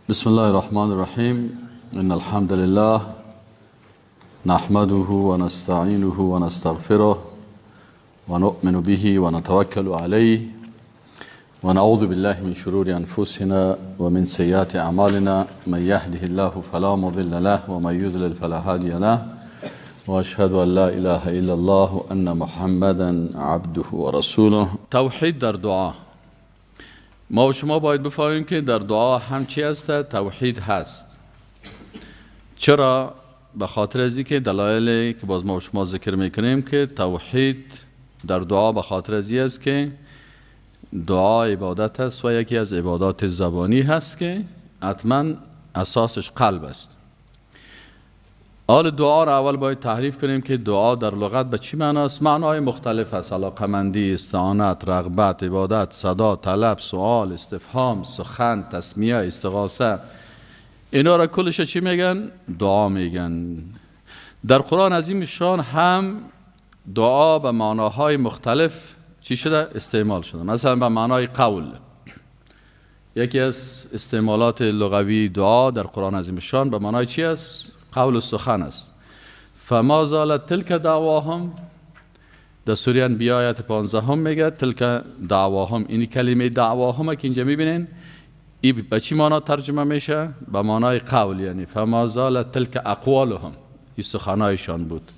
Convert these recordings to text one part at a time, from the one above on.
بسم الله الرحمن الرحيم إن الحمد لله نحمده ونستعينه ونستغفره ونؤمن به ونتوكل عليه ونعوذ بالله من شرور أنفسنا ومن سيئات أعمالنا من يهده الله فلا مضل له ومن يضلل فلا هادي له وأشهد أن لا إله إلا الله وأن محمدا عبده ورسوله. توحید در دعا. ما و شما باید بفهمیم که در دعا هم چی هست؟ توحید هست. چرا؟ به خاطر از اینکه دلایلی که باز ما و شما ذکر میکنیم که توحید در دعا به خاطر از این است که دعا عبادت است و یکی از عبادات زبانی هست که حتما اساسش قلب است. حال دعا را اول باید تعریف کنیم که دعا در لغت به چی معناست؟ معنای مختلف است: علاقمندی، استعانت، رغبت، عبادت، صدا، طلب، سوال، استفهام، سخن، تسمیه، استغاثه. اینا را کلش چی میگن؟ دعا میگن. در قرآن عظیم شان هم دعا به معناهای مختلف چی شده؟ استعمال شده. مثلا به معنای قول، یکی از استعمالات لغوی دعا در قرآن عظیم شان به معنای چی است؟ قول و سخن است. فما زالت تلک دعواهم، در سوره انبیاء آیت 15 میگه تلک دعواهم. این کلمه دعواهم که اینجا میبینین این به چی معنا ترجمه میشه؟ به معنای قول، یعنی فما زالت تلک اقوالهم، این سخنایشان بود.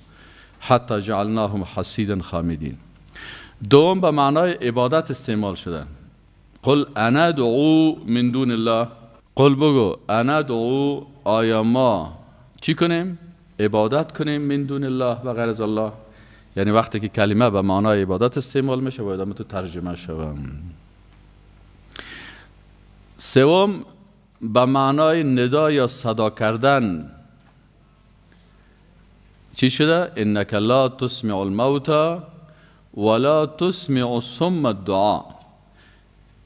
حتی جعلناهم حصیدا خامدین. دوم به معنای عبادت استعمال شده. قل انا دعو من دون الله، قل بگو انا دعو، آیا ما چی کنیم؟ عبادت کنیم من دون الله، و غیر از الله. یعنی وقتی که کلمه به معنای عبادت استعمال میشه باید هم تو ترجمه شوم. سوم به معنای ندا یا صدا کردن چی شده؟ انک لا تسمع الموتى ولا تسمع الصم الدعاء.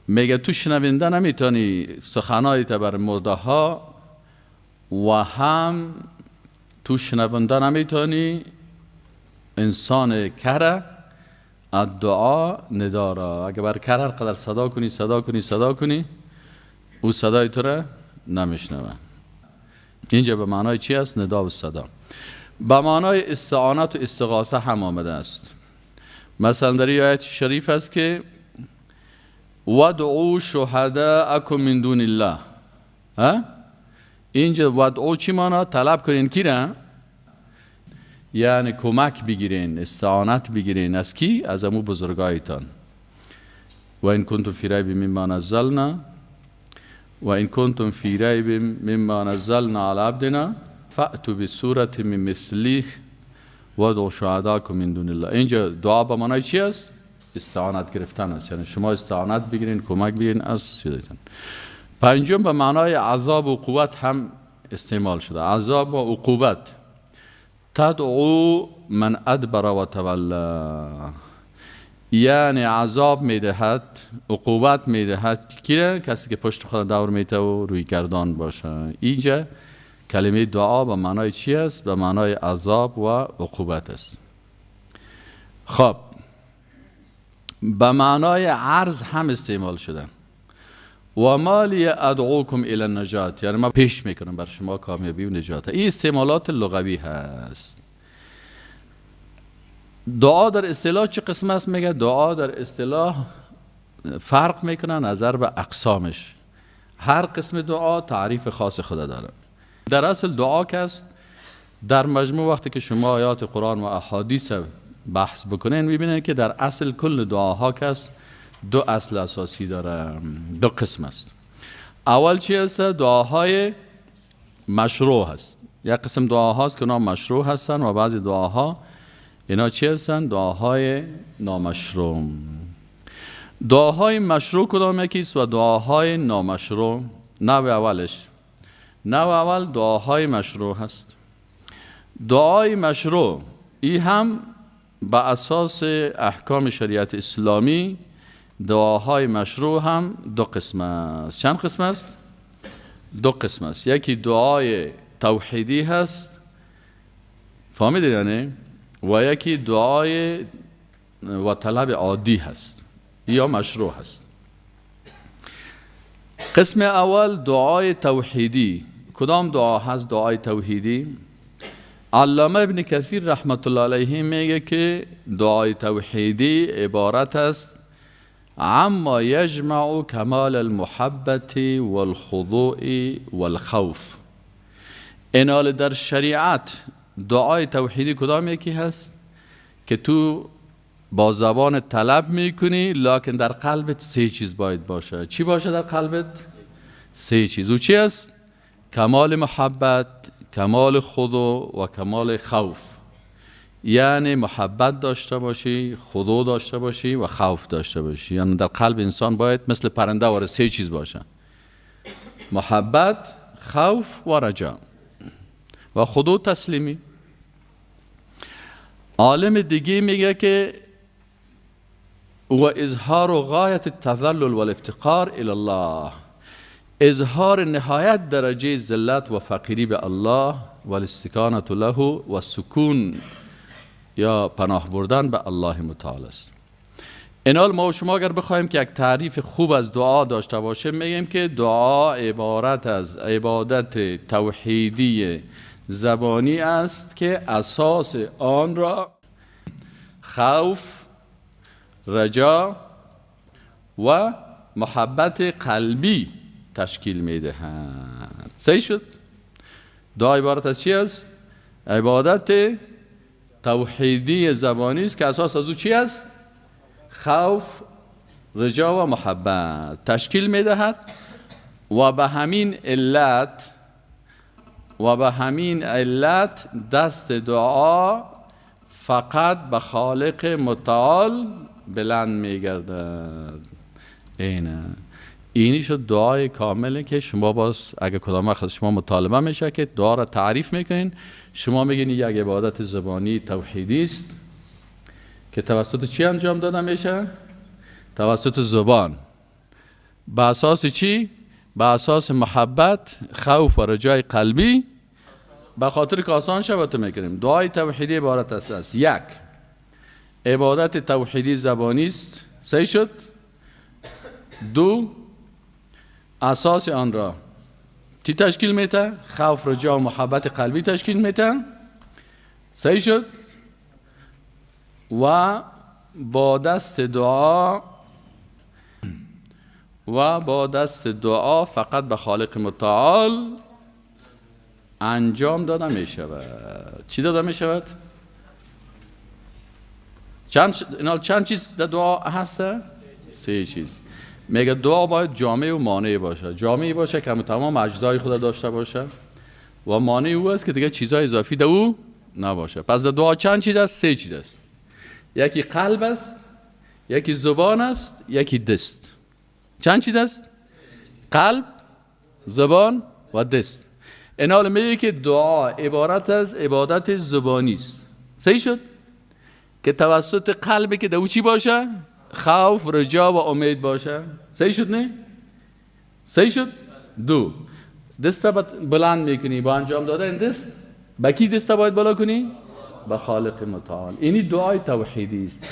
میگه تو شنونده نمیتونی سخنایت بر مرده ها و هم تو شنونده نمیتونی انسان کره الدعا ندا را. اگه بر کره قدر صدا کنی او صدای تو را نمیشنوه. اینجا به معنای چی است؟ ندا و صدا. به معنای استعانت و استغاثه هم آمده است. مثلا در این آیت شریف است که ودعو شهداءکم من دون الله. اینجا ودعو چی مانا؟ طلب کنین کی را؟ یعنی کمک بگیرین، استعانت بگیرین. از کی؟ از امو بزرگایتان. و این کنتم فی ریب مما نزلنا، و این کنتم فی ریب مما نزلنا علی عبدنا فأتوا بسورة من مثله ودعوا شهداءکم من دون الله. اینجا دعا به معنای چی است؟ استعانت گرفتن است. یعنی شما استعانت بگیرین، کمک بگیرین از سیدتان. پنجم به معنای عذاب و عقوبت هم استعمال شده. عذاب و عقوبت. تدعو من ادبر و تولا، یعنی عذاب میدهد، عقوبت میدهد کیه؟ کسی که پشت خود دور میته و روی گردان باشه. اینجا کلمه دعا به معنای چی است؟ به معنای عذاب و عقوبت است. خب به معنای عرض هم استعمال شده. و مالی ادعوکم الی النجات، یعنی ما پیش میکنم بر شما کامیابی و نجات. این استعمالات لغوی هست. دعا در اصطلاح چه قسم است؟ میگه دعا در اصطلاح فرق میکنه نظر به اقسامش. هر قسم دعا تعریف خاص خود داره. در اصل دعا که است، در مجموع وقتی که شما آیات قرآن و احادیث بحث بکنین میبینین که در اصل کل دعاها که است دو اصل اساسی داره، دو قسم است. اول چی هست؟ دعاهای مشروع هست. یک قسم دعاهاست که اونا مشروع هستن و بعضی دعاها اینا چی هستن؟ دعاهای نامشروع. دعاهای مشروع کدام یکیست و دعاهای نامشروع؟ نوع اولش، نوع اول دعاهای مشروع هست. دعای مشروع این هم با اساس احکام شریعت اسلامی دعاهای مشروع هم دو قسم است. چند قسم است؟ دو قسم است. یکی دعای توحیدی هست، فهمیدید یعنی؟ و یکی دعای و طلب عادی هست یا مشروع هست. قسم اول دعای توحیدی. کدام دعا هست دعای توحیدی؟ علامه ابن کثیر رحمت الله علیه میگه که دعای توحیدی عبارت است عما یجمع کمال المحبت والخضوع والخوف. اینال در شریعت دعای توحیدی کدام یکی هست؟ که تو با زبان طلب میکنی لکن در قلبت سه چیز باید باشه. چی باشه در قلبت؟ سه چیز. او چی است؟ کمال محبت، کمال خضوع و کمال خوف. یعنی محبت داشته باشی، خضوع داشته باشی و خوف داشته باشی. یعنی در قلب انسان باید مثل پرنده واره سه چیز باشه: محبت، خوف و رجا و خضوع تسلیمی. عالم دیگه میگه که و اظهار غایت التذلل والافتقار الی الله، اظهار نهایت درجه ذلت و فقیری به الله و الاستکانة له و سکون یا پناه بردن به الله متعال است. اینال ما و شما اگر بخوایم که یک تعریف خوب از دعا داشته باشه میگیم که دعا عبارت از عبادت توحیدی زبانی است که اساس آن را خوف، رجا و محبت قلبی تشکیل میدهند. صحیح شد؟ دعا عبارت از چی است؟ عبادت توحیدی زبانی است که اساس از او چی است؟ خوف، رجا و محبت تشکیل میدهد و به همین علت دست دعا فقط به خالق متعال بلند میگردد. اینی شد دعای کامله که شما باز اگه کدام وقت شما مطالبه میشه که دعا را تعریف میکنین، شما میگین یک عبادت زبانی توحیدی است که توسط چی انجام داده میشه؟ توسط زبان. به اساس چی؟ به اساس محبت، خوف و رجای قلبی. به خاطر که آسان شود میکنیم. دعای توحیدی عبارت است: یک، عبادت توحیدی زبانی است. صحیح شد؟ دو، اساس آن را چی تشکیل میده؟ خوف، رجا و محبت قلبی تشکیل میده. صحیح شد؟ و با دست دعا فقط به خالق متعال انجام داده می شود. چی داده می شود؟ چند چیز در دعا هسته؟ سه چیز. میگه دعا باید جامع و مانع باشه. جامع باشه که تمام اجزای خود داشته باشه و مانع او است که دیگه چیزای اضافی در او نباشه. پس در دعا چند چیز است؟ سه چیز است. یکی قلب است، یکی زبان است، یکی دست. چند چیز است؟ قلب، زبان و دست. این حال میگه که دعا عبارت از عبادت زبانی است. صحیح شد؟ که توسط قلبی که در او چی باشه؟ خوف، رجا و امید باشه. صحیح شد نه؟ صحیح شد؟ دو، دست بلند میکنی با انجام دادن دست. با کی دست باید بالا کنی؟ با خالق متعال. اینی دعای توحیدی است.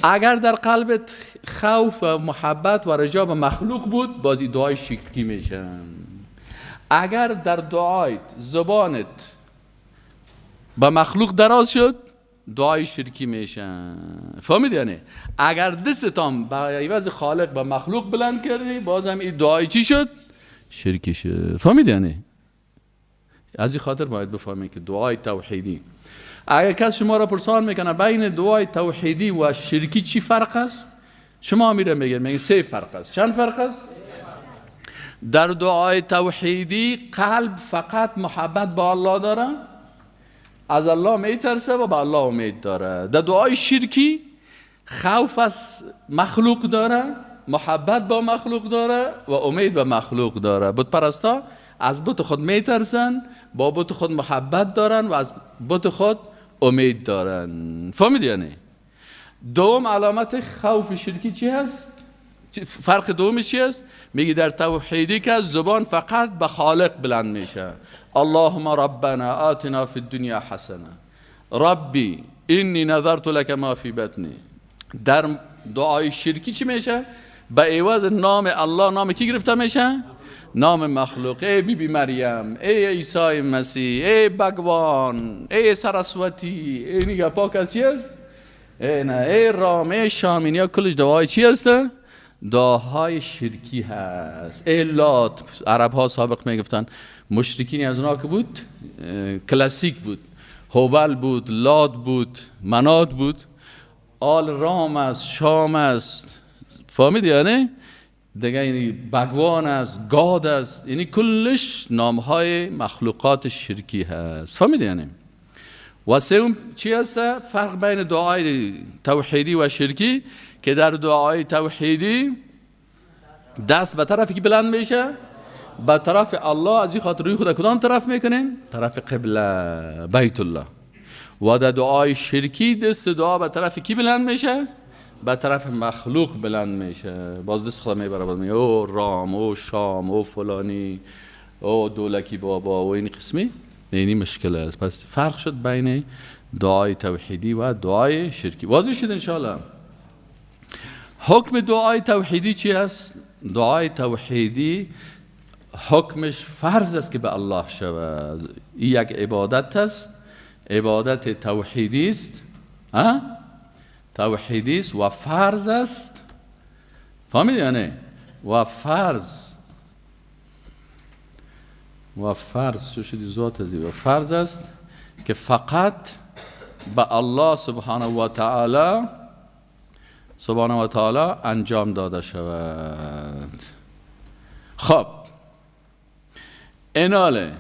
اگر در قلبت خوف و محبت و رجا به مخلوق بود، بازی دعای شرکی میشه. اگر در دعایت زبانت به مخلوق دراز شد، دعای شرکی میشه. فهمید یعنی؟ اگر دستتان به عوض خالق به مخلوق بلند کردی، بازم این دعای چی شد؟ شرکی شد. فهمید یعنی؟ از این خاطر باید بفهمید که دعای توحیدی، اگر کس شما را پرسان میکنه بین دعای توحیدی و شرکی چی فرق است، شما میره میگن سه فرق است. چند فرق است؟ در دعای توحیدی قلب فقط محبت با الله داره، از الله میترسه و به الله امید داره. در دعای شرکی خوف از مخلوق داره، محبت با مخلوق داره و امید به مخلوق داره. بت پرستا از بت خود میترسن، با بت خود محبت دارن و از بت خود امید دارن. فهمید یعنی؟ دوم علامت خوف شرکی چی هست؟ فرق دومش چی است؟ میگه در توحیدی که زبان فقط به خالق بلند میشه. اللهم ربنا آتنا فی الدنیا حسنه، ربی اینی نذرت لک ما فی بطنی. در دعای شرکی چی میشه؟ به عوض نام الله نام کی گرفته میشه؟ نام مخلوق، ای بی بی مریم، ای عیسی مسیح، ای بگوان، ای سرسوتی، ای نگه پاک از چی است؟ ای نه، ای رام، ای شامین، یا کلش دعای چی هست؟ دعاهای شرکی هست. ای لات، عرب ها سابق میگفتن مشرکینی از اونها که بود کلاسیک بود، هوبل بود، لات بود، منات بود، آل رام است، شام است، فهمید یعنی؟ دیگه یعنی بگوان است، گاد است، یعنی کلش نامهای مخلوقات شرکی هست، فهمید یعنی؟ و سوم چی هست؟ فرق بین دعای توحیدی و شرکی که در دعای توحیدی دست به طرفی که بلند میشه به طرف الله، از این خاطر روی خود کدام طرف میکنیم؟ طرف قبله بیت الله. و در دعای شرکی دست دعا به طرف کی بلند میشه؟ به طرف مخلوق بلند میشه، باز دست خدا میبره باز میگه او رام، او شام، او فلانی، او دولکی بابا و این قسمی. اینی مشکل است. پس فرق شد بین دعای توحیدی و دعای شرکی. واضح شد انشاءالله. حکم دعای توحیدی چی است؟ دعای توحیدی حکمش فرض است که به الله شود. این یک عبادت است، عبادت توحیدی است، توحیدی است و فرض است. فهمید یا نه؟ و فرض شو شدی ذات ازی و فرض است که فقط به الله سبحانه و تعالی انجام داده شود. خب ایناله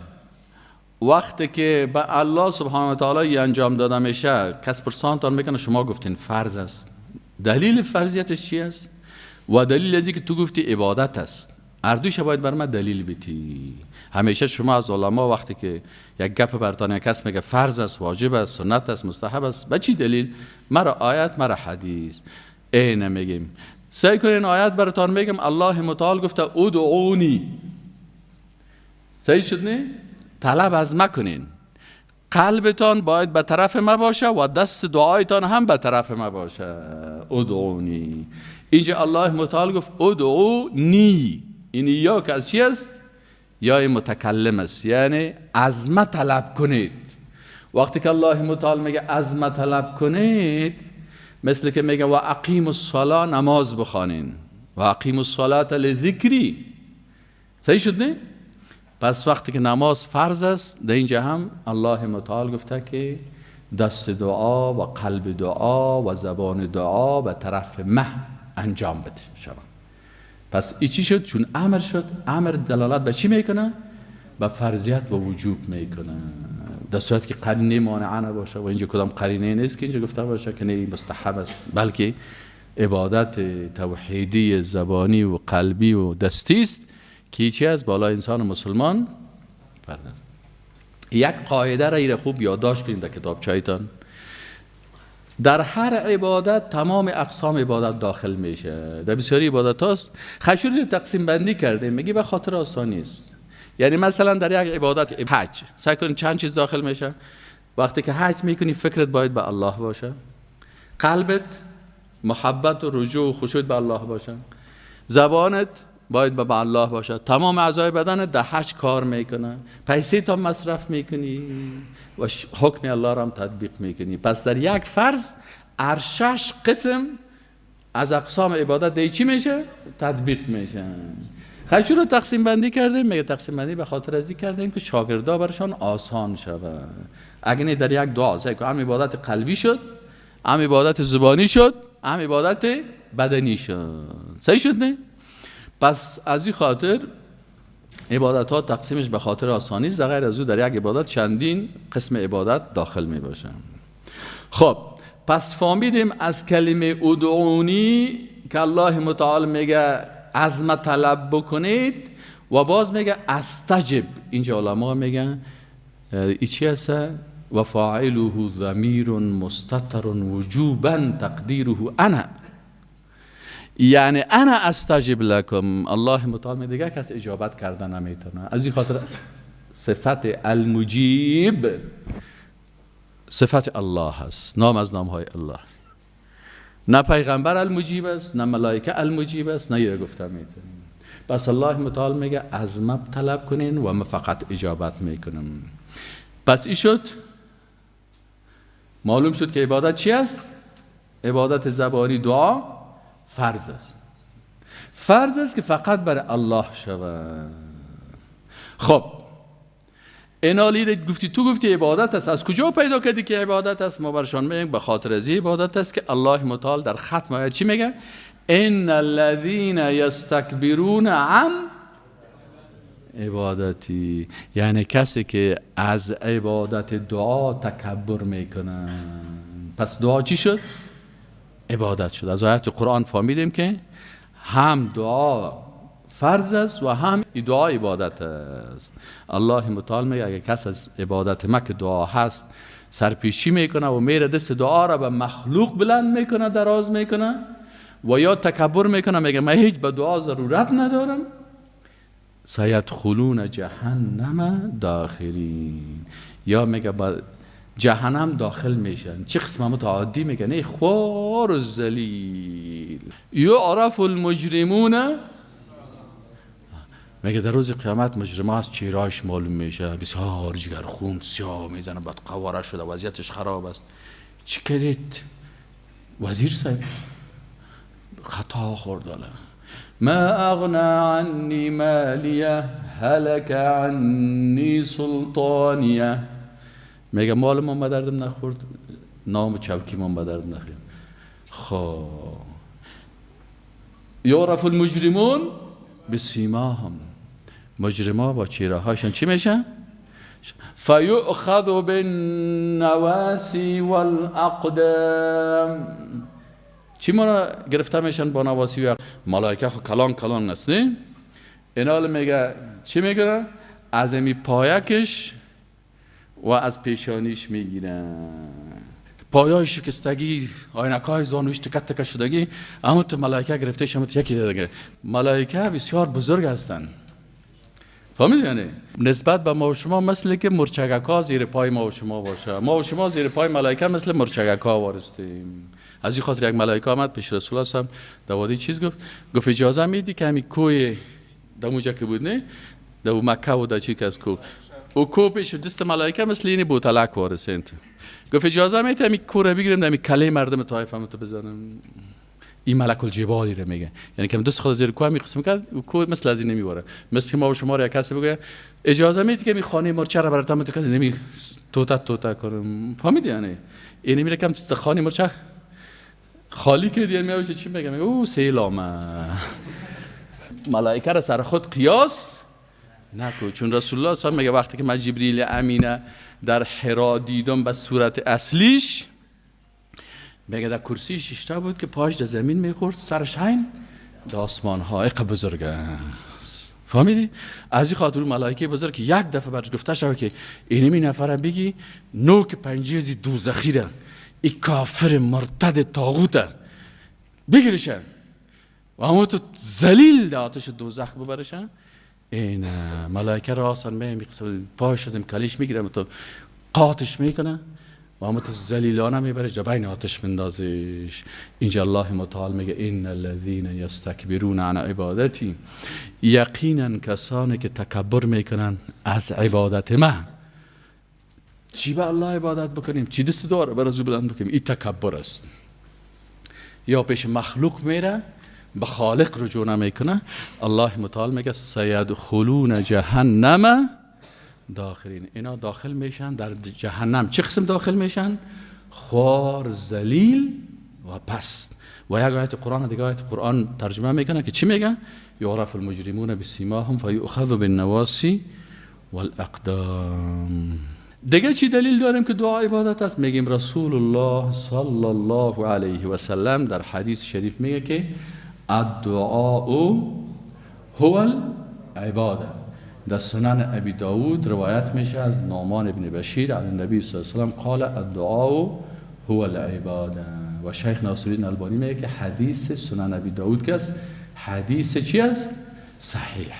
وقتی که به الله سبحانه و تعالی انجام داده میشه، کس پرسانتان میکنه شما گفتین فرض است، دلیل فرضیتش چی است؟ و دلیل ازی که تو گفتی عبادت است. اردوش باید بر من دلیل بیتی. همیشه شما از علما وقتی که یک گپ برتان کس میگه فرض است، واجب است، سنت است، مستحب است، به چی دلیل؟ مرا آیت، مرا حدیث. نمیگیم. سعی کنین آیت براتان میگم. الله متعال گفته ادعونی. صحیح شد نه؟ طلب از ما کنین. قلبتان باید به طرف ما باشه و دست دعایتان هم به طرف ما باشه. ادعونی. اینجا الله متعال گفت ادعونی. این یا که از چی است؟ یا متکلم است، یعنی از ما طلب کنید. وقتی که الله متعال میگه از ما طلب کنید، مثل که میگه و اقیم الصلاة، نماز بخوانین، و اقیم الصلاة لذکری. صحیح شد نه؟ پس وقتی که نماز فرض است، در اینجا هم الله متعال گفته که دست دعا و قلب دعا و زبان دعا به طرف مه انجام بده شما. پس ای چی شد؟ چون امر شد، امر دلالت به چی میکنه؟ به فرضیت و وجوب میکنه، در صورت که قرینه مانعه نباشه. و اینجا کدام قرینه نیست که اینجا گفته باشه که نه مستحب است، بلکه عبادت توحیدی زبانی و قلبی و دستی است که چی از بالا انسان مسلمان فرض است. یک قاعده را ایره خوب یادداشت کنید در کتابچه‌تان. در هر عبادت تمام اقسام عبادت داخل میشه. در بسیاری عبادت هاست خشوری تقسیم بندی کرده، میگی به خاطر آسانی است. یعنی مثلا در یک عبادت حج سعی کنید چند چیز داخل میشه. وقتی که حج میکنی فکرت باید به الله باشه، قلبت محبت و رجوع و خشوع به الله باشه، زبانت باید به الله باشه، تمام اعضای بدنت در حج کار میکنه، پیسه تا مصرف میکنی و حکم الله را هم تطبیق میکنی. پس در یک فرض ارشش قسم از اقسام عبادت دی چی میشه؟ تطبیق میشه. خیلی رو تقسیم بندی کردیم. میگه تقسیم بندی به خاطر ازی کردیم که شاگردا برشان آسان شود. اگه در یک دعا سعی کن هم عبادت قلبی شد، هم عبادت زبانی شد، هم عبادت بدنی شد. صحیح شد نه؟ پس از این خاطر عبادت ها تقسیمش به خاطر آسانی است. غیر از او در یک عبادت چندین قسم عبادت داخل می باشن. خب پس فهمیدیم از کلمه ادعونی که الله متعال میگه از ما طلب بکنید و باز میگه استجب. اینجا علما میگن ای چی هست؟ و فاعله ضمیر مستتر وجوبا تقدیره انا، یعنی انا استجب لکم. الله متعال میگه کس اجابت کردن نمیتونه. از این خاطر صفت المجیب صفت الله هست، نام از نامهای الله. نه پیغمبر المجیب است، نه ملائکه المجیب است، نه یه گفته میتونیم. پس الله متعال میگه از من طلب کنین و من فقط اجابت میکنم. پس این شد، معلوم شد که عبادت چی است؟ عبادت زبانی دعا فرض است. فرض است که فقط برای الله شود. خب اینالی رو گفتی، تو گفتی عبادت است، از کجا پیدا کردی که عبادت است؟ ما برشان میگیم به خاطر از عبادت است که الله متعال در ختم آیه چی میگه؟ ان الذين یستکبرون عن عبادتی، یعنی کسی که از عبادت دعا تکبر میکنه. پس دعا چی شد؟ عبادت شد. از آیات قرآن فهمیدیم که هم دعا فرض است و هم دعا عبادت است. الله متعال میگه اگه کس از عبادت ما که دعا هست سرپیشی میکنه و میره دست دعا را به مخلوق بلند میکنه، دراز میکنه و یا تکبر میکنه، میگه من هیچ به دعا ضرورت ندارم، سیدخلون جهنم داخلین، یا میگه به جهنم داخل میشن. چه قسم متعادی میگه نه خوار و ذلیل. یعرف المجرمون، میگه در روز قیامت مجرم‌ها از چهره‌اش معلوم میشه، بسیار جگرخون، سیاه میزنه، بعد قواره شده، وضعیتش خراب است. چی کردید؟ وزیر صاحب خطا خورده. ما اغنى عني مالیه هلك عني سلطانیه، میگه مال من به دردم نخورد، نام چوکی من به دردم نخورد. خب یعرف المجرمون بسیماهم، مجرما با چهره هاشون چی میشن؟ فیؤخذ بالنواسی والاقدام، چی ما گرفته میشن با نواسی و ملائکه؟ خب کلان کلان است نه؟ اینا میگه چی میگه؟ از امی پایکش و از پیشانیش میگیرن. پایای شکستگی، آینکای زانویش تکت تکت شدگی، اما تو ملائکه گرفته شما یکی دیگه. ملائکه بسیار بزرگ هستند، فهمید یعنی؟ نسبت به ما و شما مثل که مرچگکا زیر پای ما و شما باشه، ما و شما زیر پای ملائکه مثل مرچگکا وارستیم. از این خاطر یک ملائکه آمد پیش رسول الله صلی دوادی چیز گفت اجازه میدی که همین کوی دموجا که بود نه، دو مکه و دا چی که از کو او کو پیش دست ملائکه مثل اینی بوتلک وارسند. گفت اجازه میدی همین کو رو بگیرم همین کله مردم طایف هم تو بزنم. این ملک الجبالی رو میگه، یعنی که دست خود زیر کو می قسم کرد او کو مثل از این نمیوره. مثل ما و شما رو یک کسی بگه اجازه میدی که می خانه مرچه رو براتون تو کسی نمی توتا کنم، فهمیدی یعنی؟ این میره کم تو خانه مرچه خالی کردی میشه چی میگه؟ میگه او سیلامه. ملائکه را سر خود قیاس نکو، چون رسول الله صلی میگه وقتی که من جبریل امینه در حرا دیدم به صورت اصلیش، میگه در کرسی شیشتا بود که پاش در زمین میخورد، سرش این در آسمان ها اقا بزرگ است. فهمیدی؟ از این خاطر ملائکه بزرگ که یک دفعه برش گفته شود که اینمی نفره بگی نوک پنجیزی دوزخی را، این کافر مرتد طاغوته بگیرشن و همون تو ذلیل در آتش دوزخ ببرشن. این ملائکه را آسان میقصد پاش از کلیش میگیرن تو قاطش میکنه و همون تو ذلیلانه میبرش در بین آتش مندازش. اینجا الله متعال میگه ان الذين یستکبرون عن عبادتی، یقینا کسانی که تکبر میکنن از عبادت من. چی به الله عبادت بکنیم؟ چی دست داره بر ازو بلند بکنیم؟ این تکبر است. یا پیش مخلوق میره به خالق رجوع نمیکنه. الله متعال میگه سیدخلون جهنم داخلین، اینا داخل میشن در جهنم. چه قسم داخل میشن؟ خوار، ذلیل و پست. و یک آیت قرآن دیگه آیت قرآن ترجمه میکنه که چی میگه؟ یعرف المجرمون بسیماهم فیؤخذ بالنواسی والاقدام. دیگه چی دلیل داریم که دعا عبادت است؟ میگیم رسول الله صلی الله علیه و سلم در حدیث شریف میگه که الدعاء هو العباده. در سنن ابی داود روایت میشه از نعمان ابن بشیر عن النبی صلی الله علیه و سلم قال الدعاء هو العباده. و شیخ ناصرالدین البانی میگه که حدیث سنن ابی داود که است حدیث چی است؟ صحیح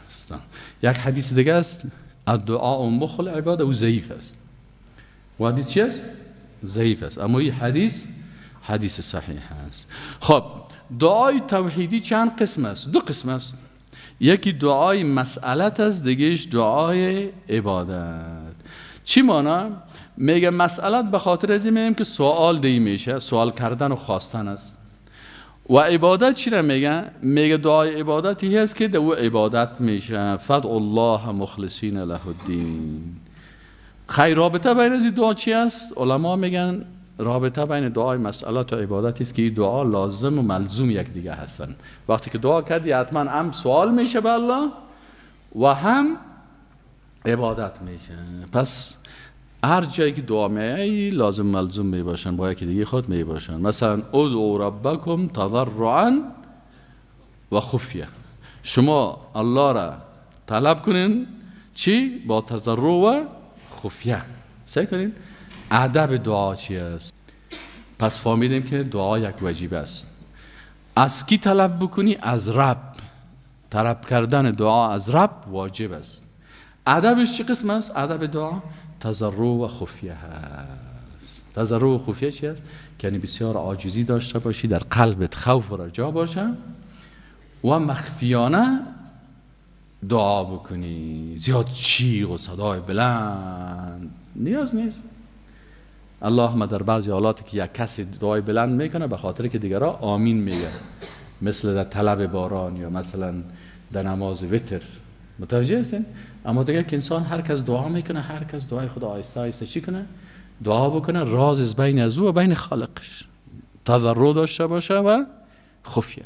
است. یک حدیث دیگه است الدعاء مخ العباده و ضعیف است. و حدیث چی است؟ ضعیف است. اما این حدیث صحیح است. خب دعای توحیدی چند قسم است؟ دو قسم است. یکی دعای مسئلت است، دیگهش دعای عبادت. چی مانا؟ میگه مسئلت به خاطر از این میگیم که سوال دی میشه، سوال کردن و خواستن است. و عبادت چی را میگه؟ میگه دعای عبادتی هست که دو عبادت میشه. فدع الله مخلصین له الدین. خیر رابطه بین از این دعا چی است؟ علما میگن رابطه بین دعای مسئلت و عبادتی است که این دعا لازم و ملزوم یک دیگه هستن. وقتی که دعا کردی حتما هم سوال میشه به الله و هم عبادت میشه. پس هر جایی که دعا میایی لازم ملزوم می باشن با یکی دیگه خود می باشن. مثلا ادعوا ربکم تضرعا و خفیه. شما الله را طلب کنین چی؟ با تضرع و خفیه. سعی کنین ادب دعا چی است. پس فهمیدیم که دعا یک واجب است. از کی طلب بکنی؟ از رب. طلب کردن دعا از رب واجب است. ادبش چه قسم است؟ ادب دعا تضرع و خفیه هست. تضرع و خفیه چی است؟ یعنی بسیار عاجزی داشته باشی، در قلبت خوف و رجا باشه و مخفیانه دعا بکنی. زیاد چیغ و صدای بلند نیاز نیست. اللهم در بعضی حالاتی که یک کسی دعای بلند میکنه به خاطر که دیگرها آمین میگه، مثل در طلب باران یا مثلا در نماز وتر، متوجه هستین؟ اما دیگه که انسان هر کس دعا میکنه، هر کس دعای خدا آیسته آیسته چی کنه؟ دعا بکنه، راز از بین از او و بین خالقش، تضرع داشته باشه و خفیه.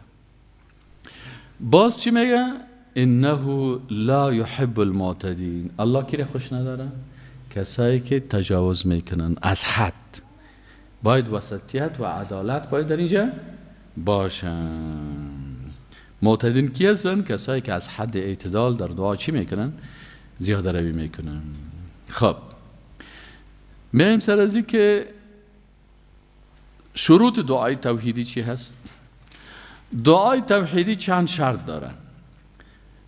باز چی میگه؟ انه لا يحب المعتدین. الله کی را خوش نداره؟ کسایی که تجاوز میکنن از حد. باید وسطیت و عدالت باید در اینجا باشن. معتدین کی هستن؟ کسایی که از حد اعتدال در دعا چی میکنن؟ زیاده روی میکنن. خب میایم سر از این که شروط دعای توحیدی چی هست؟ دعای توحیدی چند شرط داره.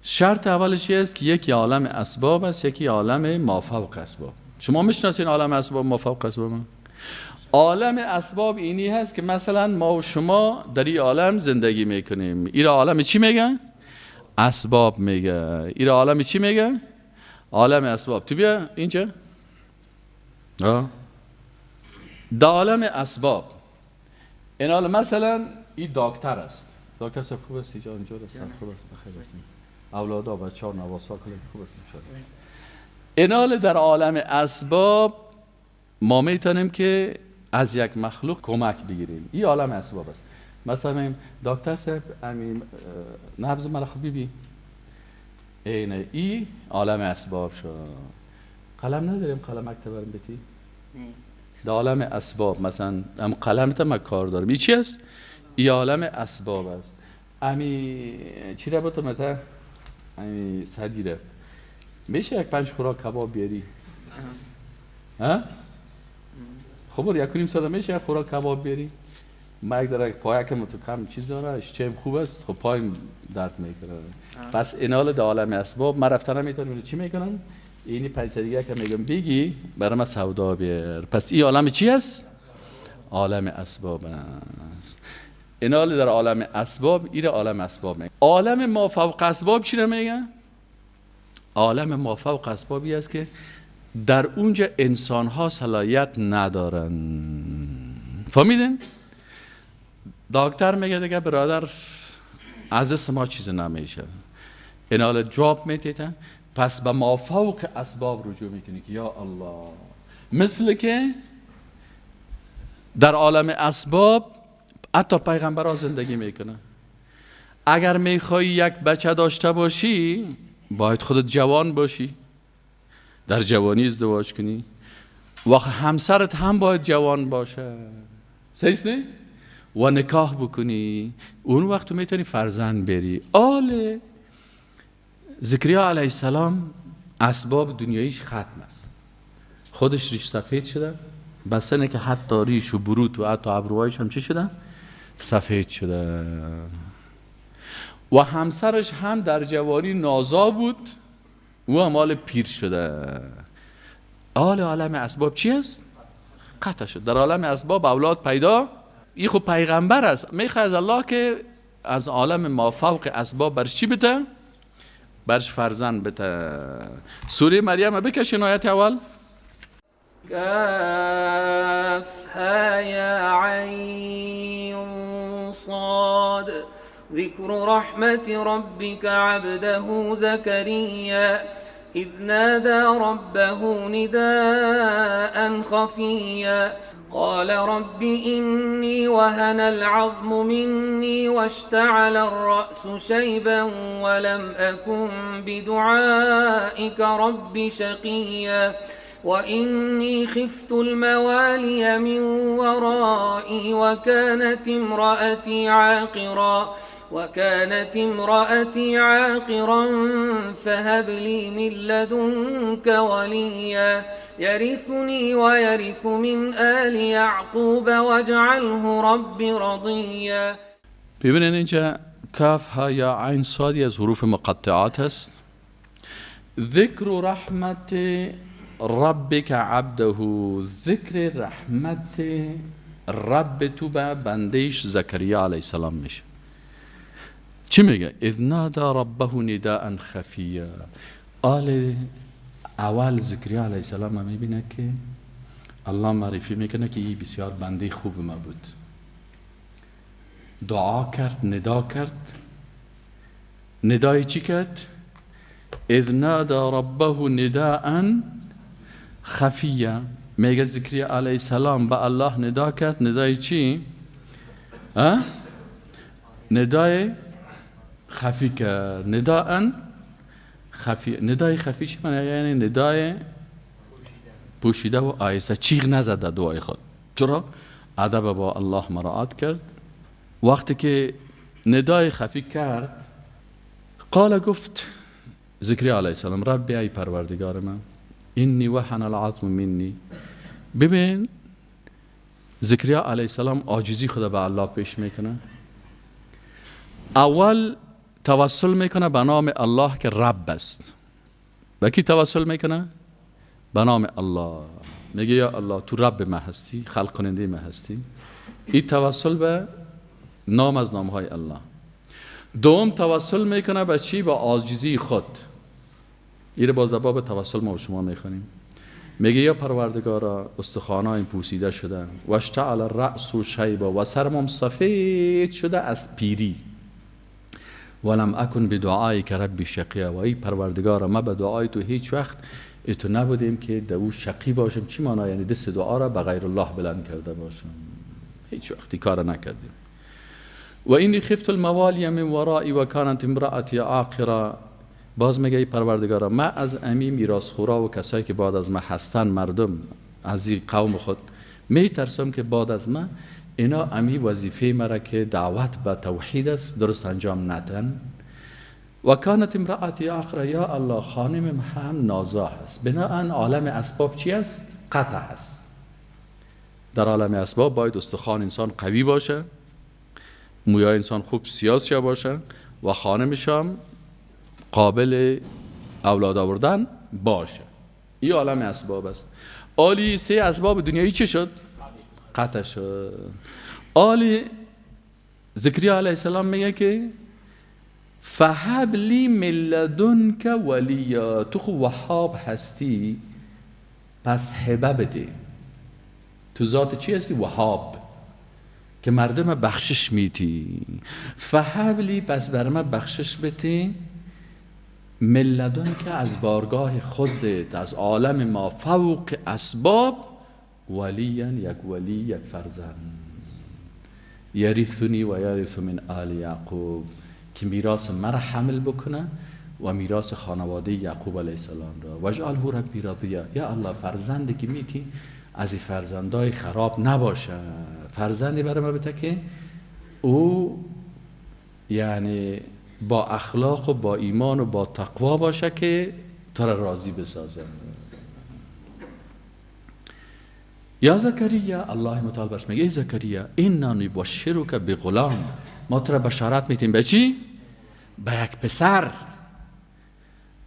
شرط اولش چی است که یکی عالم اسباب است، یکی عالم مافوق اسباب. شما میشناسین عالم اسباب مافوق اسباب؟ عالم اسباب اینی هست که مثلا ما و شما در این عالم زندگی میکنیم. این عالم چی میگه؟ اسباب میگه. این عالم چی میگه؟ عالم اسباب. تو بیا اینجا. در عالم اسباب این عالم مثلا این دکتر است. دکتر صاحب خوب است اینجا است. خوب است، بخیر است. اولادا بچه‌ها نواسا کلی خوب است انشالله. این حال در عالم اسباب ما میتونیم که از یک مخلوق کمک بگیریم. این عالم اسباب است. مثلا دکتر صاحب امین نبض مرا خوب ببین. اینه ای عالم اسباب شد. قلم نداریم، قلم مکتب بریم بتی؟ نه. در عالم اسباب مثلا هم قلمت هم کار دارم. این چی است؟ این عالم اسباب است. امی چی را بتو متا؟ امی صدیره. میشه یک 5 خوراک کباب بیاری؟ ها؟ خب یک کنیم صدا میشه یک خوراک کباب بیاری؟ ما یک داره پایه که تو کم چیز داره، اشتیم خوب است، خب پایم درد میکنه. پس این حال در عالم اسباب من رفتنم میتونم چی میکنم؟ اینی 5 دیگه که میگم بگی برای من سودا بیار. پس این عالم چی است؟ عالم اسباب است. این حال در عالم اسباب، این عالم اسباب میگه. عالم ما فوق اسباب چی میگه؟ عالم ما فوق اسبابی است که در اونجا انسان ها صلاحیت ندارن. فهمیدین؟ دکتر میگه دیگه برادر از ما چیز نمیشه. این حال جواب میتیتن. پس به ما فوق اسباب رجوع میکنی که یا الله، مثل که در عالم اسباب حتی پیغمبر ها زندگی میکنه. اگر میخوای یک بچه داشته باشی باید خودت جوان باشی، در جوانی ازدواج کنی و همسرت هم باید جوان باشه، صحیح نه؟ و نکاح بکنی، اون وقت میتونی فرزند بری. آل زکریا علیه السلام اسباب دنیاییش ختم است. خودش ریش سفید شده، بس اینه که حتی ریش و بروت و حتی ابروهایش هم چی شده؟ سفید شده. و همسرش هم در جوانی نازا بود و هم حال پیر شده. حال عالم اسباب چی است؟ قطع شد. در عالم اسباب اولاد پیدا، این خب پیغمبر است، میخواد از الله که از عالم ما فوق اسباب برش چی بده؟ برش فرزند بده. سوره مریم بکشین آیت اول. كافها يا عين صاد ذكر رحمة ربك عبده زكريا إذ نادى ربه نداء خفيا قال رب إني وهن العظم مني واشتعل الرأس شيبا ولم أكن بدعائك رب شقيا وإني خفت الموالي من ورائي وكانت امرأتي عاقرا فهب لي من لدنك وليا يرثني ويرث من آل يعقوب واجعله رب رضيا. ببینید اینجا کاف ها یا عین صادی از حروف مقطعات است. ذکر رحمت ربک عبده، ذکر رحمت رب تو به بندهش زکریا علیه السلام میشه. چی میگه؟ اذ نادى ربه نداء خفیا. اول زکریا علیه السلام میبینه که الله معرفی میکنه که این بسیار بنده خوب ما بود. دعا کرد، ندا کرد. ندای چی کرد؟ اذ نادى ربه نداء خفیه. میگه زکریا علیه السلام به الله ندا کرد. ندای چی؟ ندای خفی کرد. نداء خفی. ندای خفی چی معنی؟ یعنی ندای پوشیده و آیسته، چیغ نزده دعای خود. چرا؟ ادب با الله مراعات کرد. وقتی که ندای خفی کرد، قال گفت زکریا علیه السلام ربی ای پروردگار من اینی وهن العظم منی. ببین زکریا علیه السلام عاجزی خود به الله پیش میکنه. اول توسل میکنه به نام الله که رب است. به کی توسل میکنه؟ به نام الله. میگه یا الله تو رب ما هستی، خلق کننده ما هستی. این توسل به نام از نامهای الله. دوم توسل میکنه به چی؟ به عاجزی خود. این باز در باب توسل ما و شما میخونیم. میگه یا پروردگارا استخوانایم پوسیده شده و اشتعل الرأس شیبا و سرمم سفید شده از پیری. ولم اکن بدعای که ربی شقیه. و ای پروردگارا ما به دعای تو هیچ وقت تو نبودیم که دو شقی باشم. چی معنی؟ یعنی دست دعا را به غیر الله بلند کرده باشم. هیچ وقتی کار نکردیم. و اینی خفت الموالی من ورایی و کانت امرأتی عاقره. باز میگه ای پروردگارا ما از امی میراثخورا و کسایی که بعد از ما هستن، مردم از این قوم خود میترسم که بعد از ما اینا امی وظیفه مرا که دعوت به توحید است درست انجام ندن. و کانت امرأتی عاقره. یا الله خانم هم نازا هست. بناهن عالم اسباب چی است؟ قطع هست. در عالم اسباب باید استخوان انسان قوی باشه، مویای انسان خوب سیاسی باشه و خانمش هم قابل اولاد آوردن باشه. این عالم اسباب است. آلی سه اسباب دنیایی چه شد؟ قطع شد. آلی زکریا علیه السلام میگه که فهب لی من لدنک ولیا. تو خو وهاب هستی پس هبه بده. تو ذات چی هستی؟ وهاب، که مردم بخشش میتی. فهب لی پس بر من بخشش بده. من لدنک از بارگاه خودت، از عالم ما فوق اسباب، ولیا یک ولی، یک فرزند. یرثنی و یرث من آل یعقوب، که میراث مرا حمل بکنه و میراث خانواده یعقوب علیه السلام را. واجعله ربی رضیا. یا الله فرزندی که میتی از این فرزندای خراب نباشه. فرزندی برای ما بده که او یعنی با اخلاق و با ایمان و با تقوا باشه که تو را راضی بسازه. یا زکریا، الله متعال برش میگه ای زکریا انا نبشرک بغلام. ما تو را بشارت میتیم به چی؟ به یک پسر.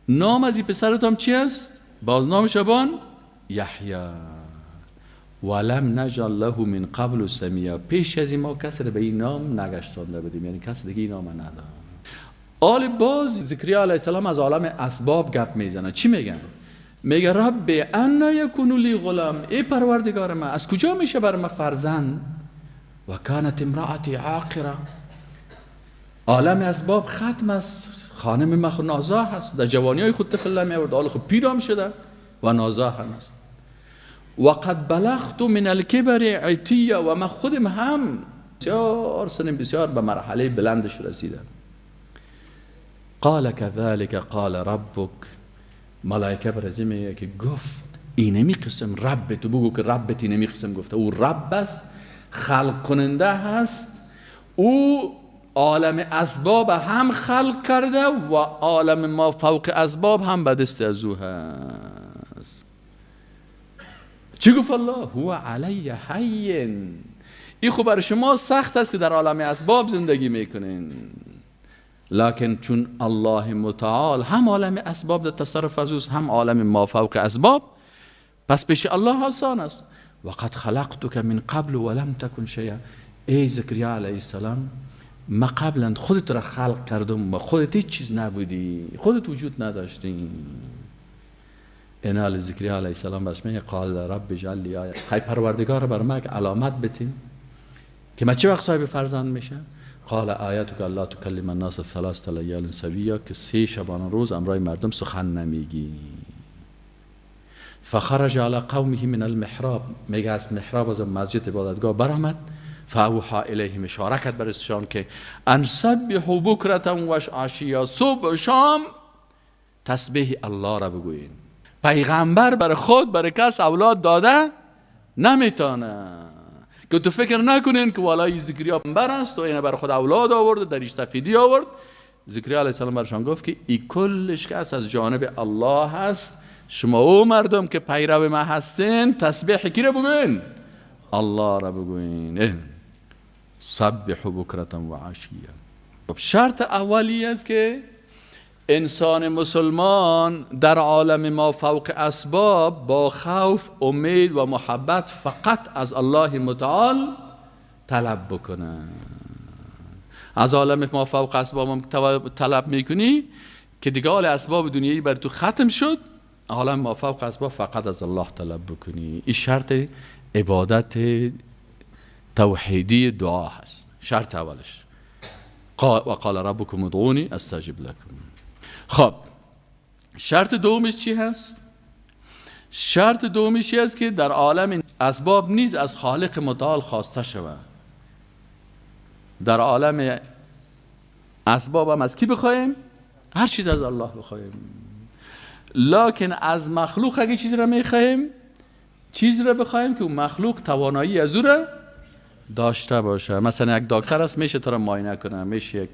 نام از این پسرت هم چی است؟ باز نام شبان یحیی. ولم نجعل له من قبل سمیا. پیش از این ما کسی را به این نام نگشتانده بودیم، یعنی کسی دیگه این نام نداره. آل باز زکریا علیه السلام از عالم اسباب گپ میزنه. چی میگن؟ میگه رب انا یکون لی غلام، ای پروردگار من از کجا میشه بر من فرزند؟ و کانت امرأتی عاقره، عالم اسباب ختم است، خانم من نازا هست، در جوانی های خود طفل نمیورد، حالا خود پیرام شده و نازا هست. و قد بلغت من الکبر عتیه، و من خودم هم بسیار سن بسیار به مرحله بلندش رسیدم. قال كذلك قال ربك، ملائکه برزی میگه که گفت اینمی قسم رب تو، بگو که ربت اینمی قسم گفته. او رب است، خلق کننده هست، او عالم اسباب هم خلق کرده و عالم ما فوق اسباب هم به دست از او هست. چی گفت الله؟ هو علی حین، این خب برای شما سخت است که در عالم اسباب زندگی میکنین، لکن چون الله متعال هم عالم اسباب در تصرف از اوست هم عالم ما فوق اسباب، پس پیش الله آسان است. وقد خلقتك من قبل ولم تكن شيئا، ای زکریا علیه السلام ما قبلا خودت را خلق کردم و خودت هیچ چیز نبودی، خودت وجود نداشتی. اینال زکریا علیه السلام برش میگه قال رب اجعل لی آیه، خی پروردگار بر من علامت بتیم که من چه وقت صاحب فرزند میشم؟ قال آیتک الله تکلم الناس ثلاثه لیال سویا، که 3 شبانه روز امرای مردم سخن نمیگی. فخرج على قومه من المحراب، میگه از محراب از مسجد عبادتگاه برآمد، فاوحى الیهم، اشاره کرد برشان که ان سبحوا بکرة و عشیا، صبح و شام تسبیح الله را بگوین. پیغمبر برای خود برای کس اولاد داده نمیتونه که تو فکر نکنین که والای زکریا پیغمبر است و اینه برای خود اولاد آورد در استفیدی آورد. زکریا علیه السلام برشان گفت که این کلش که از جانب الله هست، شما او مردم که پیرو ما هستین تسبیح کی را بگوین؟ الله را بگوین. سبحوا بکرة و عشیا. شرط اولی است که انسان مسلمان در عالم ما فوق اسباب با خوف، امید و محبت فقط از الله متعال طلب بکنه. از عالم ما فوق اسباب طلب میکنی که دیگه حال اسباب دنیایی بر تو ختم شد، عالم ما فوق اسباب فقط از الله طلب بکنی. این شرط عبادت توحیدی دعا هست، شرط اولش. و قال ربکم ادعونی استجب لکم. خب شرط دومش چی هست؟ شرط دومش هست که در عالم اسباب نیز از خالق متعال خواسته شود. در عالم اسباب هم از کی بخوایم؟ هر چیز از الله بخوایم. لکن از مخلوق اگه چیز را میخوایم، چیز را بخوایم که اون مخلوق توانایی از او را داشته باشه. مثلا یک دکتر است میشه تو را معاینه کنه، میشه یک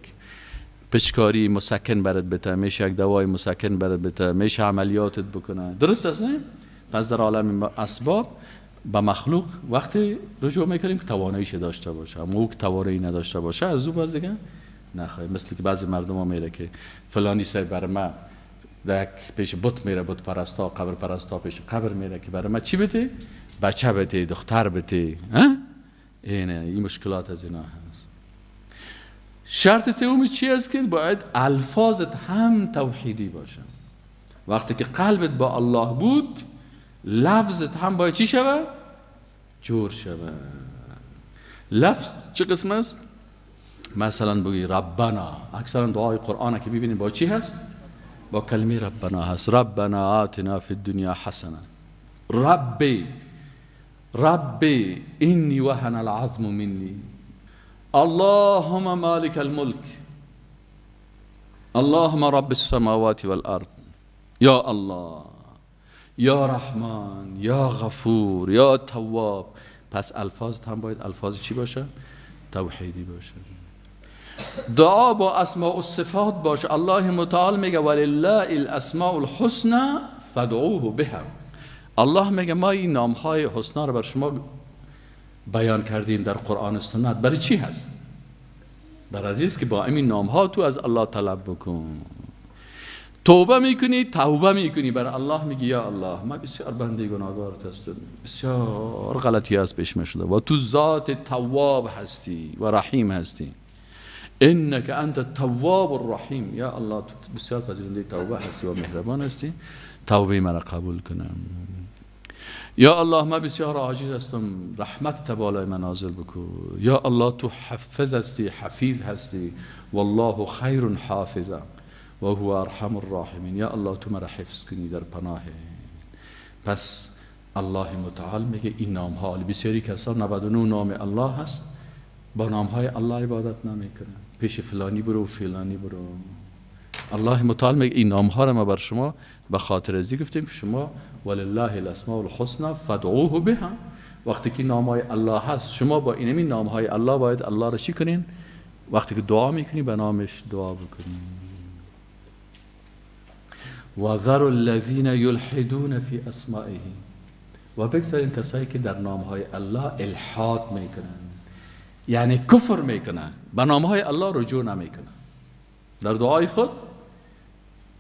پچکاری مسکن برات بده، میشه یک دوای مسکن برات بده، میشه عملیاتت بکنه. درست است نه؟ پس در عالم اسباب با مخلوق وقتی رجوع میکنیم که تواناییش داشته باشه، اما او که توانایی نداشته باشه از او باز دیگه نخواهیم. مثل که بعضی مردم ها میره که فلانی سر بر ما یک پیش بت میره، بت پرستا، قبر پرستا پیش قبر میره که برای ما چی بده؟ بچه بده، دختر بده. این مشکلات از اینا هست. شرط سومی چی است؟ که باید الفاظت هم توحیدی باشه. وقتی که قلبت با الله بود، لفظت هم باید چی شود؟ جور شود. لفظ چه قسم است؟ مثلا بگی ربنا، اکثرا دعای قرآن که ببینید با چی هست؟ با کلمه ربنا هست. ربنا آتنا فی الدنیا حسنه، ربی اینی وهن العظم منی، اللهم مالک الملک، اللهم رب السماوات والارض، یا الله، یا رحمان، یا غفور، یا تواب. پس الفاظ هم باید الفاظ چی باشه؟ توحیدی باشه. دعا با اسماء و صفات باشه. الله متعال میگه ولله الاسماء الحسنى فادعوه بها. الله میگه ما این نامهای حسنا رو بر شما بیان کردیم در قرآن و سنت. برای چی هست؟ برای عزیز که با این نامها تو از الله طلب بکن. توبه میکنی، توبه میکنی برای الله، میگی یا الله ما بسیار بنده گناهکار هستم، بسیار غلطی از پیش می شده و تو ذات تواب هستی و رحیم هستی. انک انت التواب الرحیم. یا الله تو بسیار پذیرنده توبه هستی و مهربان هستی، توبه مرا قبول کنم. یا الله من بسیار عاجز هستم، رحمت بالای من نازل بکو. یا الله تو حفظ هستی، حفیظ هستی، والله خیر حافظا و هو ارحم الراحمین. یا الله تو مرا حفظ کنی، در پناه. پس الله متعال میگه این نام ها، بسیاری کسان 99 نام الله هست، با نام های الله عبادت نمیکنن، پیش فلانی برو و فلانی برو. الله متعال میگه این نام ها را ما بر شما به خاطر ازی گفتیم که شما ولله الاسماء الحسنى فادعوه بها. وقتی که نام های الله هست، شما با این نام های الله باید الله را چی کنین؟ وقتی که دعا میکنی به نامش دعا بکنی. و ذر الذین یلحدون فی اسمائه، و بگذارین کسایی که در نام های الله الحاد میکنن، یعنی کفر میکنن، به نام های الله رجوع نمیکنن. در دعای خود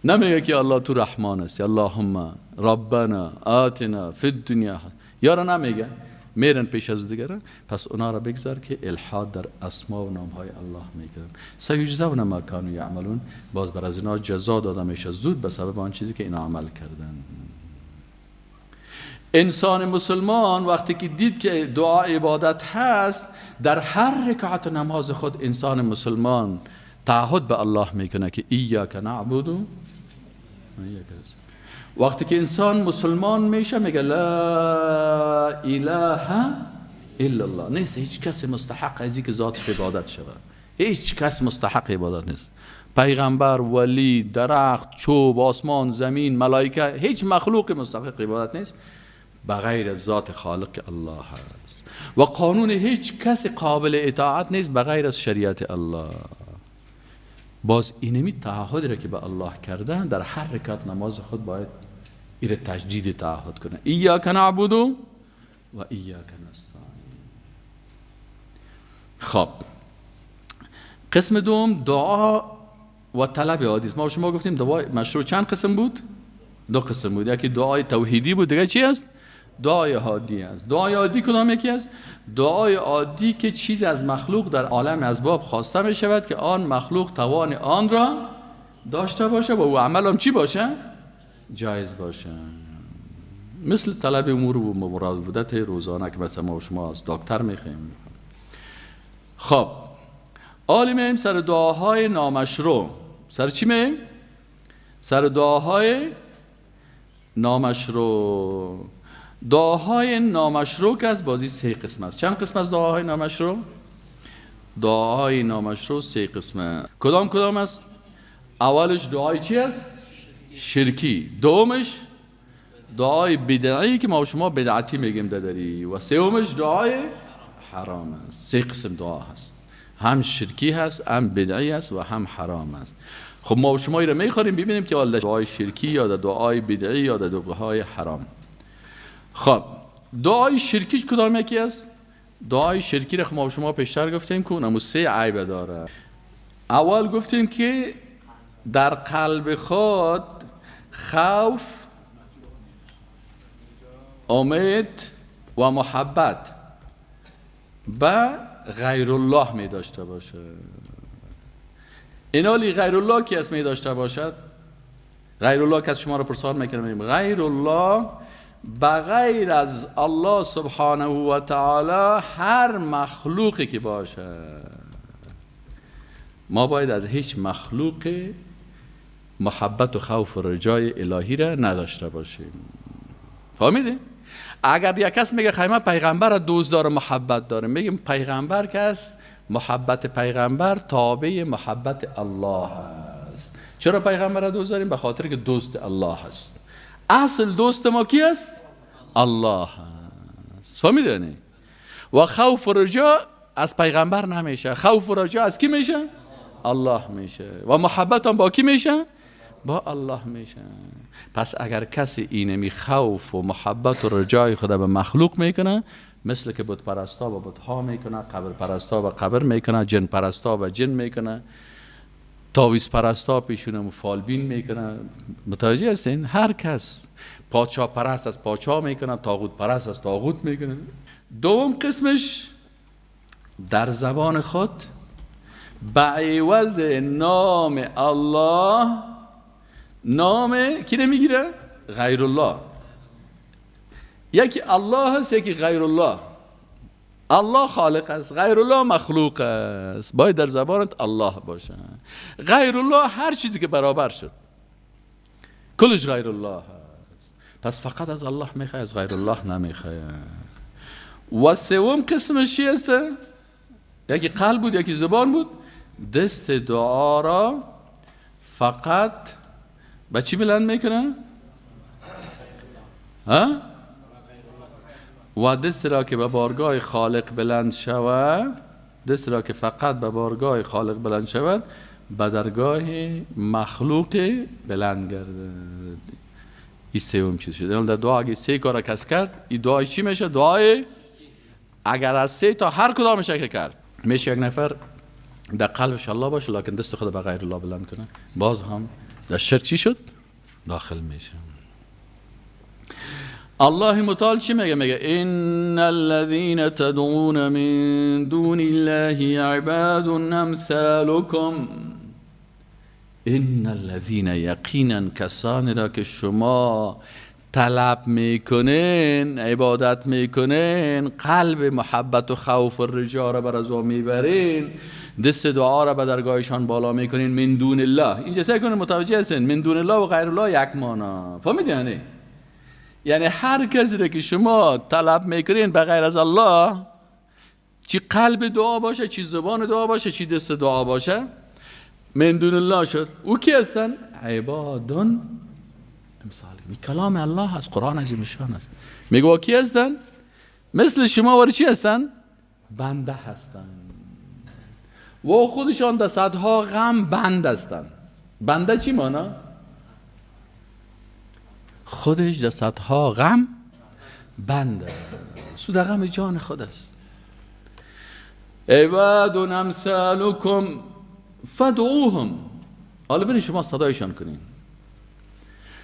نمیگه که الله تو رحمان است، اللهم ربنا آتنا فی الدنیا، یارا نمیگه، میرن پیش از دیگران. پس اونا را بگذار که الحاد در اسما و نام های الله میکنن. سیجزون ما کانوا یعملون، باز بر از اینا جزا داده میشه زود به سبب آن چیزی که اینا عمل کردن. انسان مسلمان وقتی که دید که دعا عبادت هست، در هر رکعت نماز خود انسان مسلمان تعهد به الله میکنه که ایاک نعبد و ایاک نستعین. وقتی که انسان مسلمان میشه میگه لا اله الا الله، نیست هیچ کس مستحق ازی که ذات عبادت شود، هیچ کس مستحق عبادت نیست. پیغمبر، ولی، درخت، چوب، آسمان، زمین، ملائکه، هیچ مخلوق مستحق عبادت نیست بغیر ذات خالق الله هست. و قانون هیچ کس قابل اطاعت نیست بغیر از شریعت الله. باز اینمی تعهدی را که به الله کردن، در هر رکعت نماز خود باید این تجدید تعهد کنه. ایاک نعبد و ایاک نستعین. خب قسم دوم دعا و طلب عادی. ما شما گفتیم دعای مشروع چند قسم بود؟ 2 قسم بود. یکی دعای توحیدی بود، دیگه چی است؟ دعای عادی است. دعای عادی کدام یکی است؟ دعای عادی که چیزی از مخلوق در عالم اسباب خواسته می شود که آن مخلوق توان آن را داشته باشه و او عمل هم چی باشه؟ جایز باشه. مثل طلب امور و مراودت روزانه که مثلا ما و شما از دکتر میخوایم. خب حالا میایم سر دعاهای نامشروع. سر چی میایم؟ سر دعاهای نامشروع. دعاهای نامشروع که از بازی 3 قسم است. چند قسم از دعاهای نامشروع؟ دعاهای نامشروع 3 قسمه. کدام است؟ اولش دعای چی است؟ شرکی. دومش دعای بدعی که ما و شما بدعتی میگیم دادری، و سومش دعای حرام است. 3 قسم دعا هست، هم شرکی هست، هم بدعی هست و هم حرام است. خب ما و شما این رو میخوریم ببینیم که دعای شرکی یا دعای بدعی یا دعای حرام. خب دعای شرکی کدام یکی است؟ دعای شرکی رو ما و شما پیشتر گفتیم که اونم 3 عیب داره. اول گفتیم که در قلب خود خوف، امید و محبت به غیر الله می داشته باشه. اینالی غیر الله کی است می داشته باشد؟ غیر الله که از شما رو پرسان میکنم، غیر الله بغیر از الله سبحانه و تعالی هر مخلوقی که باشه، ما باید از هیچ مخلوق محبت و خوف و رجای الهی را نداشته باشیم. فهمیدی؟ اگر یک کس میگه خیمه پیغمبر دوست داره، محبت داره، میگیم پیغمبر که است، محبت پیغمبر تابع محبت الله است. چرا پیغمبر دوست داریم؟ به خاطر که دوست الله است. اصل دوست ما کی است؟ الله است. فهمیدی؟ و خوف و رجا از پیغمبر نمیشه، خوف و رجا از کی میشه؟ الله میشه. و محبت هم با کی میشه؟ با الله میشه. پس اگر کسی اینمی خوف و محبت و رجای خود به مخلوق میکنه، مثل که بت پرستا و بت ها میکنه، قبر پرستا و قبر میکنه، جن پرستا و جن میکنه، تاویز پرستا پیشون فالبین میکنه، متوجه هستین؟ هر کس پادشاه پرست از پادشاه میکنه، طاغوت پرست از طاغوت میکنه. دوم قسمش در زبان خود به عوض نام الله نام کی نمیگیره؟ غیر الله. یکی الله هست، یکی غیر الله. الله خالق است، غیر الله مخلوق است. باید در زبانت الله باشه. غیر الله هر چیزی که برابر شد کلش غیر الله هست. پس فقط از الله میخوای، از غیر الله نمیخوای. و سوم قسمش چی است؟ یکی قلب بود، یکی زبان بود. دست دعا را فقط با چی بلند میکنه؟ ها؟ و دست را که به بارگاه خالق بلند شود، دست را که فقط به بارگاه خالق بلند شود، به درگاه مخلوق بلند گردد. این سوم چیز شد. در دعا اگه 3 کار کس کرد، این دعای چی میشه؟ دعای اگر از 3 تا هر کدامش که کرد، میشه یک نفر در قلبش الله باشه لکن دست خود به غیر الله بلند کنه، باز هم در شرک چی شد؟ داخل میشه. الله متعال چی میگه؟ میگه ان الذين تدعون من دون الله عباد امثالكم. ان الذين یقینا کسانی را که شما طلب میکنین، عبادت میکنین، قلب محبت و خوف و رجا را بر از او میبرین، دست دعا را به درگاهشان بالا میکنین. من دون الله، اینجا سعی کنین متوجه هستین من دون الله و غیر الله یک مانا. فهمیدین؟ یعنی هر کسی را که شما طلب میکنین به غیر از الله، چی قلب دعا باشه، چی زبان دعا باشه، چی دست دعا باشه، من دون الله شد. او کی هستن؟ عبادون امثال. کلام الله هست، قرآن عظیم شان است. میگه کی هستن؟ مثل شما ور چی هستن؟ بنده هستن. و خودشان در صدها غم بند هستن. بنده چی مانا؟ خودش در صدها غم بنده، سو در غم جان خود است. عباد امثالکم فدعوهم، حالا برین شما صدایشان کنین.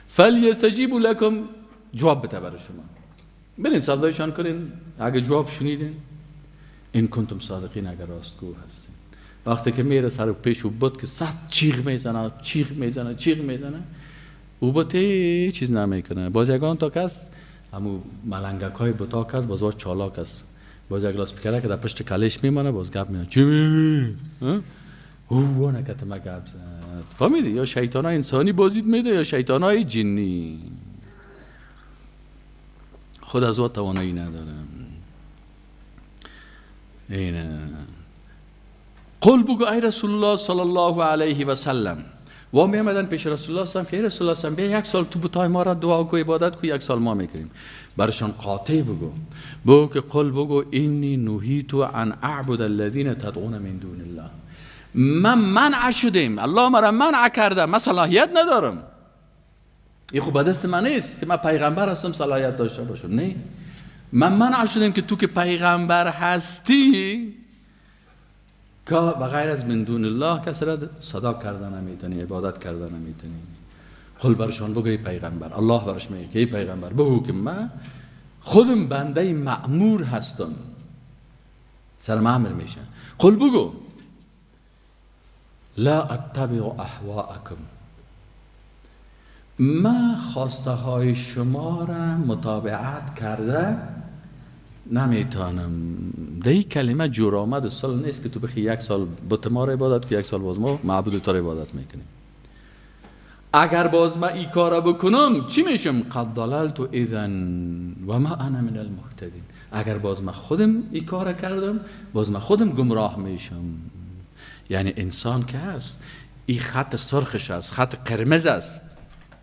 فلیستجیبوا لکم، جواب بده برای شما. برین صدایشان کنین، اگه جواب شنیدین این کنتم صادقین، اگر راستگو هستین. وقتی که میره سر پیش او بود که صد چیغ میزنه چیغ میزنه چیغ میزنه، او بود چیز نمیکنه. باز یگان تا کس همو ملنگک های بوتا کس باز چالاک است. باز یک لاس پیکره که در پشت کلش میمانه، باز گپ میاد چی میگی؟ او نکته ما گپ زد. فهمیدی؟ یا شیطان های انسانی بازید میده یا شیطان های جنی. خود از او توانایی نداره. اینه قل بگو ای رسول الله صلی الله علیه و سلم. و می آمدن پیش رسول الله صلی که ای رسول الله صلی بیا 1 سال تو بتای ما را دعا کو عبادت کو، 1 سال ما میکنیم. برشان قاطع بگو که قل بگو اینی نهیت عن اعبد الذین تدعون من دون الله. من منع شدیم، الله مرا منع کرده، من صلاحیت ندارم. این خوب دست من نیست که من پیغمبر هستم صلاحیت داشته باشم. نه، من منع شدیم که تو که پیغمبر هستی که بغیر از من دون الله کسی را صدا کرده نمیتونی، عبادت کرده نمیتونی. قل برشان بگو ای پیغمبر، الله برش میگه که ای پیغمبر بگو که من خودم بنده مأمور هستم، سرم امر میشه. قل بگو لا اتبع اهواءکم، من خواسته های شما را متابعت کرده نمیتونم. این کلمه جور آمد سال نیست که تو بخی 1 سال بت ما را عبادت که 1 سال باز ما معبود تو را عبادت میکنیم. اگر باز ما این کار بکنم چی میشم؟ قد ضللت اذن و ما انا من المهتدین. اگر باز ما خودم این کار کردم باز ما خودم گمراه میشم. یعنی انسان که هست این خط سرخش است، خط قرمز است.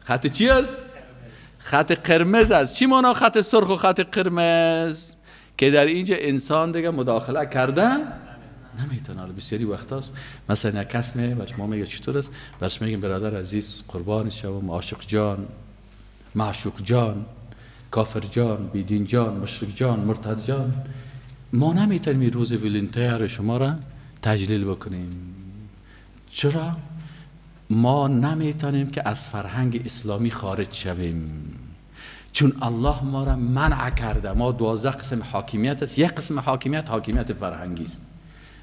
خط چی است؟ خط قرمز است. چی مانا خط سرخ و خط قرمز؟ که در اینجا انسان دیگه مداخله کرده نمیتونه. بسیاری وقت هست مثلا یک کس میگه ما میگه چطور است؟ برش میگیم برادر عزیز قربان شوم، عاشق جان، معشوق جان، کافر جان، بیدین جان، مشرک جان، مرتد جان، ما نمیتونیم روز ولنتیر شما را تجلیل بکنیم. چرا؟ ما نمیتونیم که از فرهنگ اسلامی خارج شویم، چون الله ما را منع کرده. ما 12 قسم حاکمیت است. یک قسم حاکمیت فرهنگی است.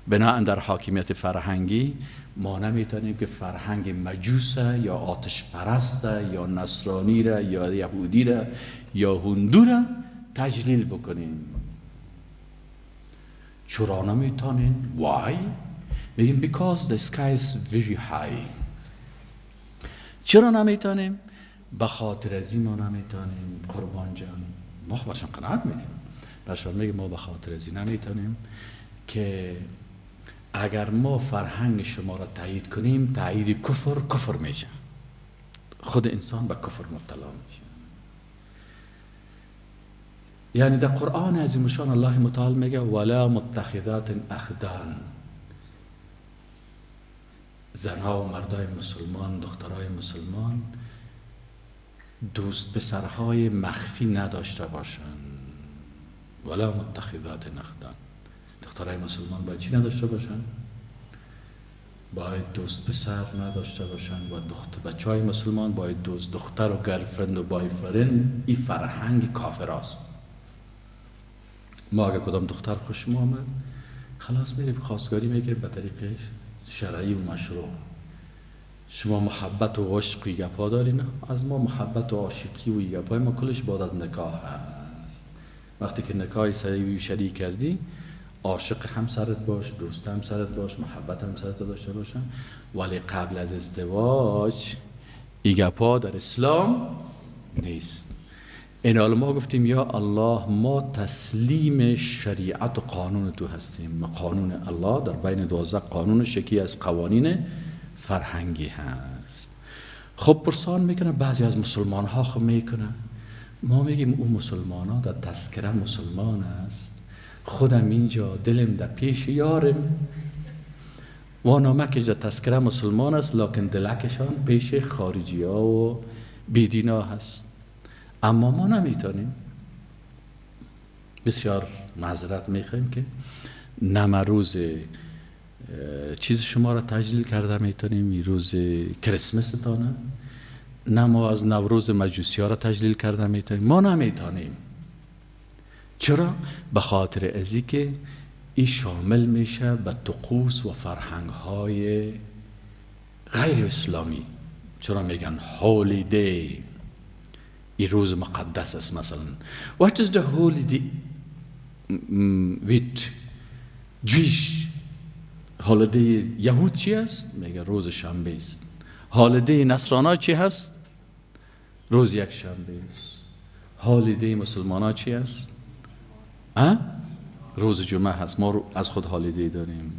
بنابراین در حاکمیت فرهنگی ما نمیتونیم که فرهنگ مجوسه یا آتش پرسته یا نصرانی را یا یهودی را یا هندو را تجلیل بکنیم. چرا نمیتونیم؟ Why؟ بگیم because the sky is very high. چرا نمیتونیم؟ به خاطر از این ما نمیتونیم قربان جان. ما برشان قناعت میدیم، برشان میگیم ما به خاطر از این نمیتونیم که اگر ما فرهنگ شما را تایید کنیم تایید کفر میشه، خود انسان به کفر مبتلا میشه. یعنی در قرآن عظیم شان الله متعال میگه ولا متخذات اخدان، زنها و مردای مسلمان، دخترای مسلمان دوست پسرهای مخفی نداشته باشند. ولا متخذات اخدان، دخترای مسلمان باید چی نداشته باشند؟ باید دوست پسر نداشته باشند و بچهای مسلمان باید دوست دختر و گرفرند و بایفرند. این فرهنگ کافر است. ما اگر کدام دختر خوش آمد خلاص میریم خواستگاری میگیریم به طریق شرعی و مشروع. شما محبت و عشق و گپا دارین، از ما محبت و عاشقی و گپای ما کلش بعد از نکاح هست. وقتی که نکاح صحیح و شریک کردی عاشق همسرت باش، دوست همسرت باش، محبت همسرت داشته باشن، ولی قبل از ازدواج این گپا در اسلام نیست. این حال ما گفتیم یا الله ما تسلیم شریعت و قانون تو هستیم. قانون الله در بین 12 قانون شکی از قوانین فرهنگی هست. خب پرسان میکنه بعضی از مسلمان ها خب میکنه، ما میگیم اون مسلمان ها در تذکره مسلمان است، خودم اینجا دلم در پیش یارم و نامکش در تذکره مسلمان است لکن دلکشان پیش خارجی ها و بیدینا هست. اما ما نمیتونیم، بسیار معذرت میخوایم که نه روز چیز شما را تجلیل کرده میتونیم، این روز کریسمس تانه، نه ما از نوروز مجوسی ها را تجلیل کرده میتونیم، ما نمیتونیم. چرا؟ به خاطر ازی که این شامل میشه به طقوس و فرهنگ های غیر اسلامی. چرا میگن holy day؟ این روز مقدس است. مثلا what is the holy day with Jewish holiday؟ یهود چی است؟ میگه روز شنبه است. هالیدی نصرانا چی هست؟ روز یک شنبه است. هالیدی مسلمانا چی است؟ روز جمعه هست. ما از خود هالیدی داریم.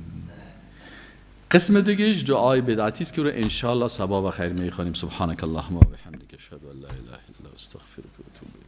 قسم دیگهش دعای بدعتی است که رو انشاءالله ثواب خیر میخوانیم. سبحانك اللهم و بحمدک اشهد ان لا اله الا انت استغفرک و اتوب الیک.